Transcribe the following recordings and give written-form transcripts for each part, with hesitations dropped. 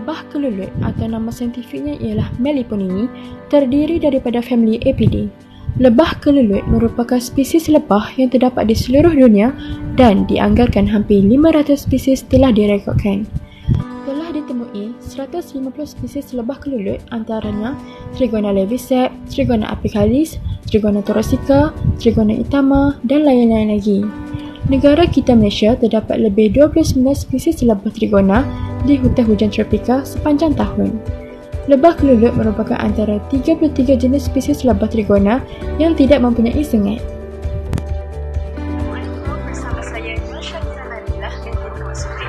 Lebah kelulut atau nama saintifiknya ialah Meliponidae terdiri daripada famili Apidae. Lebah kelulut merupakan spesies lebah yang terdapat di seluruh dunia dan dianggarkan hampir 500 spesies telah direkodkan. Telah ditemui 150 spesies lebah kelulut antaranya Trigona leviceps, Trigona apicalis, Trigona thoracea, Trigona itama dan lain-lain lagi. Negara kita Malaysia terdapat lebih 29 spesies lebah Trigona di hutan hujan tropika sepanjang tahun. Lebah kelulut merupakan antara 33 jenis spesies lebah Trigona yang tidak mempunyai sengat. Assalamualaikum, bersama saya Nur Syakira Nabilah binti Nur Sufri.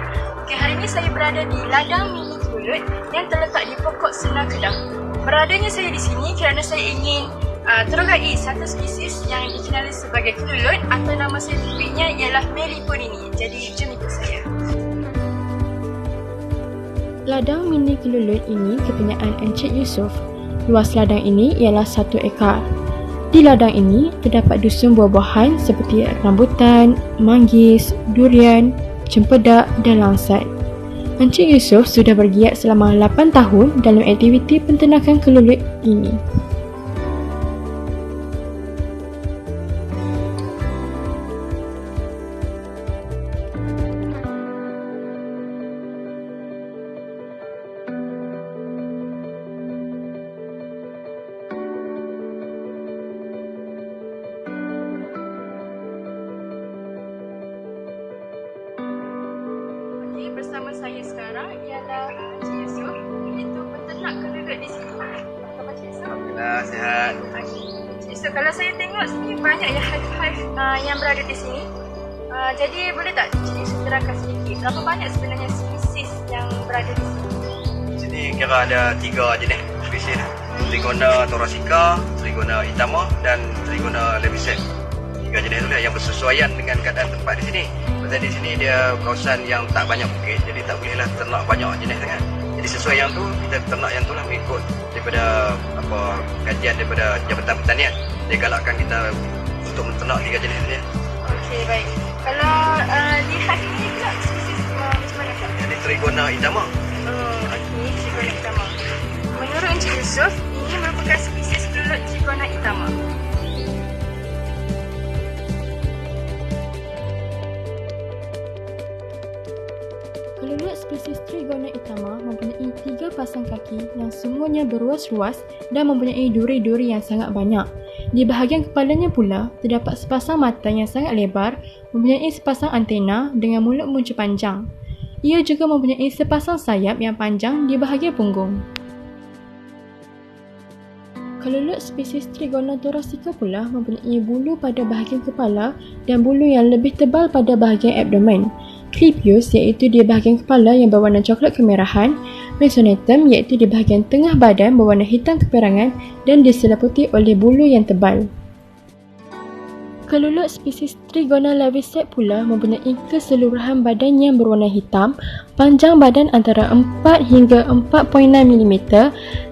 Hari ini saya berada di ladang mini kelulut yang terletak di pokok Senar Kedah. Beradanya saya di sini kerana saya ingin terorai satu spesies yang dikenali sebagai kelulut atau nama saintifiknya ialah Meliponidae. Jadi jom ikut saya. Ladang mini kelulut ini kepunyaan Encik Yusof. Luas ladang ini ialah 1 ekar. Di ladang ini terdapat dusun buah-buahan seperti rambutan, manggis, durian, cempedak dan langsat. Encik Yusof sudah bergiat selama 8 tahun dalam aktiviti penternakan kelulut ini. Bersama saya sekarang ialah Encik Yusof, iaitu peternak kelulut di sini. Apa khabar Encik Yusof? Alhamdulillah, sihat. Encik Yusof, kalau saya tengok sini banyak ya hive-hive yang berada di sini. Jadi boleh tak Encik Yusof terangkan sedikit berapa banyak sebenarnya spesies yang berada di sini? Di sini kira ada 3 jenis spesies. Trigona thoracea, Trigona itama dan Trigona leviceps. 3 jenis tu lah yang bersesuaian dengan keadaan tempat di sini. Pasal di sini dia kawasan yang tak banyak bukit, jadi tak bolehlah ternak banyak jenis sangat. Jadi sesuai yang tu, kita ternak yang tu lah mengikut daripada kajian daripada Jabatan Pertanian. Dia galakkan kita untuk menternak 3 jenis ni. Okey, baik. Kalau di hive ini pula spesies macam mana Kak? Jadi Trigona itama. Okey, Trigona itama. Menurut Encik Yusof, ini merupakan spesies kelulut Trigona itama. Kelulut spesies Trigona itama mempunyai 3 pasang kaki yang semuanya beruas-ruas dan mempunyai duri-duri yang sangat banyak. Di bahagian kepalanya pula, terdapat sepasang mata yang sangat lebar, mempunyai sepasang antena dengan mulut muncu panjang. Ia juga mempunyai sepasang sayap yang panjang di bahagian punggung. Kelulut spesies Trigona thoracea pula mempunyai bulu pada bahagian kepala dan bulu yang lebih tebal pada bahagian abdomen. Clypeus iaitu di bahagian kepala yang berwarna coklat kemerahan, mesonetum iaitu di bahagian tengah badan berwarna hitam keperangan dan diseliputi oleh bulu yang tebal. Kelulut spesies Trigona leviceps pula mempunyai keseluruhan badan yang berwarna hitam, panjang badan antara 4 hingga 4.6 mm,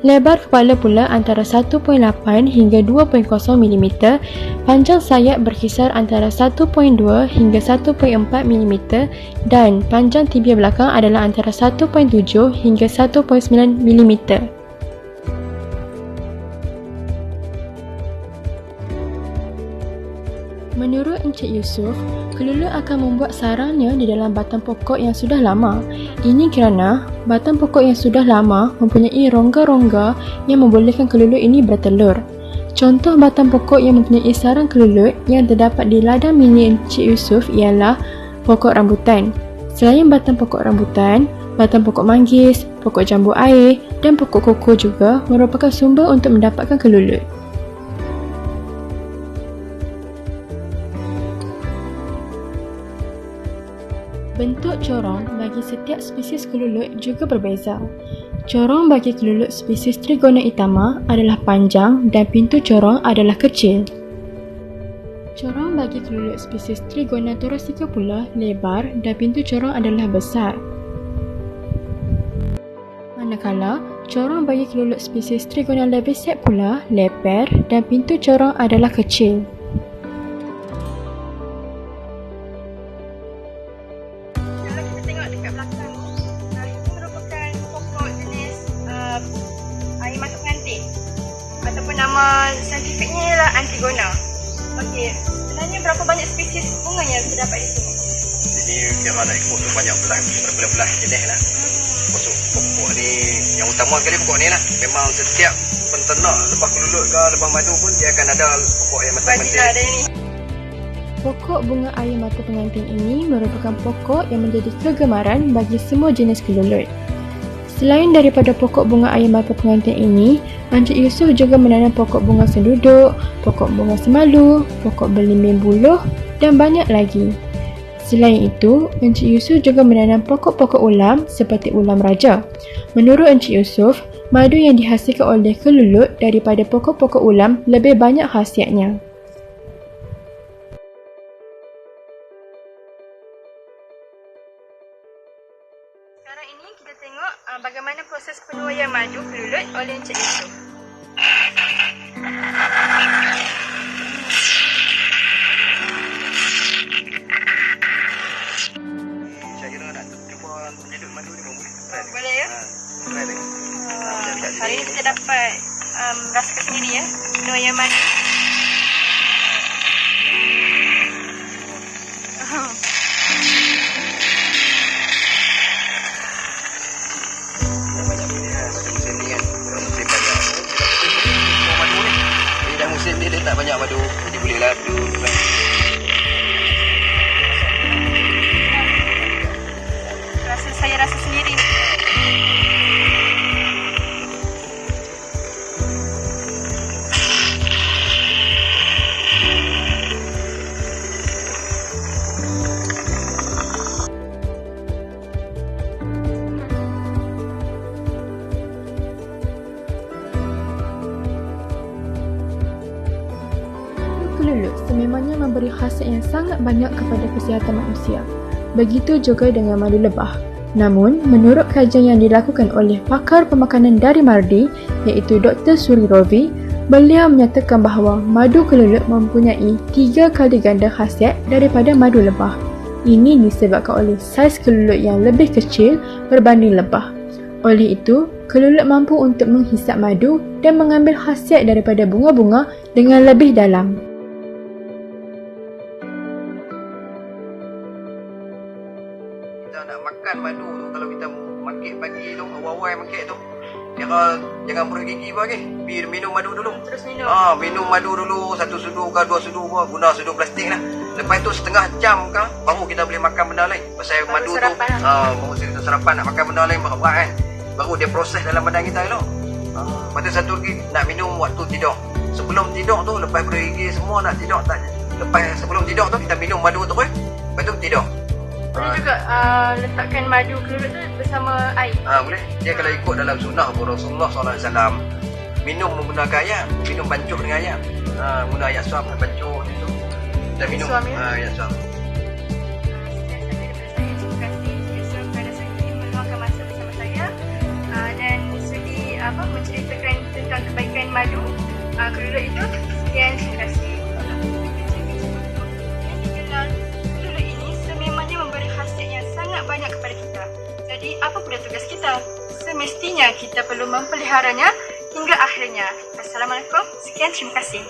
lebar kepala pula antara 1.8 hingga 2.0 mm, panjang sayap berkisar antara 1.2 hingga 1.4 mm dan panjang tibia belakang adalah antara 1.7 hingga 1.9 mm. Menurut Encik Yusof, kelulut akan membuat sarangnya di dalam batang pokok yang sudah lama. Ini kerana batang pokok yang sudah lama mempunyai rongga-rongga yang membolehkan kelulut ini bertelur. Contoh batang pokok yang mempunyai sarang kelulut yang terdapat di ladang mini Encik Yusof ialah pokok rambutan. Selain batang pokok rambutan, batang pokok manggis, pokok jambu air dan pokok koko juga merupakan sumber untuk mendapatkan kelulut. Bentuk corong bagi setiap spesies kelulut juga berbeza. Corong bagi kelulut spesies Trigona itama adalah panjang dan pintu corong adalah kecil. Corong bagi kelulut spesies Trigona thoracea pula lebar dan pintu corong adalah besar. Manakala corong bagi kelulut spesies Trigona leviceps pula lebar dan pintu corong adalah kecil. nama saintifiknya ialah Antigona. Okey, sebenarnya berapa banyak spesies bunga yang terdapat di sini? Jadi kira nak ikut tu banyak berbelah-belah jenis lah. Pokok ni yang utama sekali pokok ni lah. Memang setiap penternak lepas kelulut ke lepas madu pun dia akan ada pokok yang macam Bagilah ada ini. Pokok bunga air mata pengantin ini merupakan pokok yang menjadi kegemaran bagi semua jenis kelulut. Selain daripada pokok bunga air mata pengantin ini, Encik Yusof juga menanam pokok bunga senduduk, pokok bunga semalu, pokok belimbing buluh dan banyak lagi. Selain itu, Encik Yusof juga menanam pokok-pokok ulam seperti ulam raja. Menurut Encik Yusof, madu yang dihasilkan oleh kelulut daripada pokok-pokok ulam lebih banyak khasiatnya. Sekarang ini kita tengok bagaimana proses penuaian madu kelulut oleh Encik Yusof. Saya kira nak cuba menyedut madu ni pun boleh. Boleh ya? Try lagi. Hari ini kita dapat rasakan sendiri ya penuaian madu. Banyak pilihan pada musim ni kan. Kalau musim banyak tu, kita semua madu ni. Jadi dah musim ni dia tak banyak madu. Jadi bolehlah madu. Saya rasa sendiri. Kelulut sememangnya memberi khasiat yang sangat banyak kepada kesihatan manusia. Begitu juga dengan madu lebah. Namun, menurut kajian yang dilakukan oleh pakar pemakanan dari Mardi, iaitu Dr. Suri Rovi, beliau menyatakan bahawa madu kelulut mempunyai 3 kali ganda khasiat daripada madu lebah. Ini disebabkan oleh saiz kelulut yang lebih kecil berbanding lebah. Oleh itu, kelulut mampu untuk menghisap madu dan mengambil khasiat daripada bunga-bunga dengan lebih dalam. Kita nak makan madu tu, kalau kita mangkit pagi tu, awal-awal mangkit tu, kira jangan buruh gigi pun minum madu dulu. Terus minum. Minum madu dulu, 1 sudu ke 2 sudu ke, guna sudu plastik lah. Lepas tu setengah jam ke, baru kita boleh makan benda lain. Pasal Baru madu tu, sarapan baru kita sarapan nak makan benda lain berat kan. Baru dia proses dalam badan kita elok. Lepas tu satu lagi, nak minum waktu tidur. Sebelum tidur tu, lepas buruh gigi semua nak tidur tak. Lepas sebelum tidur tu, kita minum madu tu lepas tu tidur. Boleh juga letakkan madu kelulut tu bersama air. Boleh. Dia kalau ikut dalam sunnah Rasulullah SAW, minum menggunakan ayam, minum bancuh dengan ayam. Guna ayat suam dan bancuh itu. Dan minum Suam, ya? ayat suam. Sekian sampai daripada saya. Terima kasih Yusof kerana sudi meluangkan masa bersama saya dan sudi menceritakan tentang kebaikan madu kelulut itu. Sekian, terima kasih. Kelulut ini sememangnya memberi khasiat yang sangat banyak kepada kita. Jadi apa pula tugas kita? Semestinya kita perlu mempeliharanya hingga akhirnya. Assalamualaikum. Sekian, terima kasih.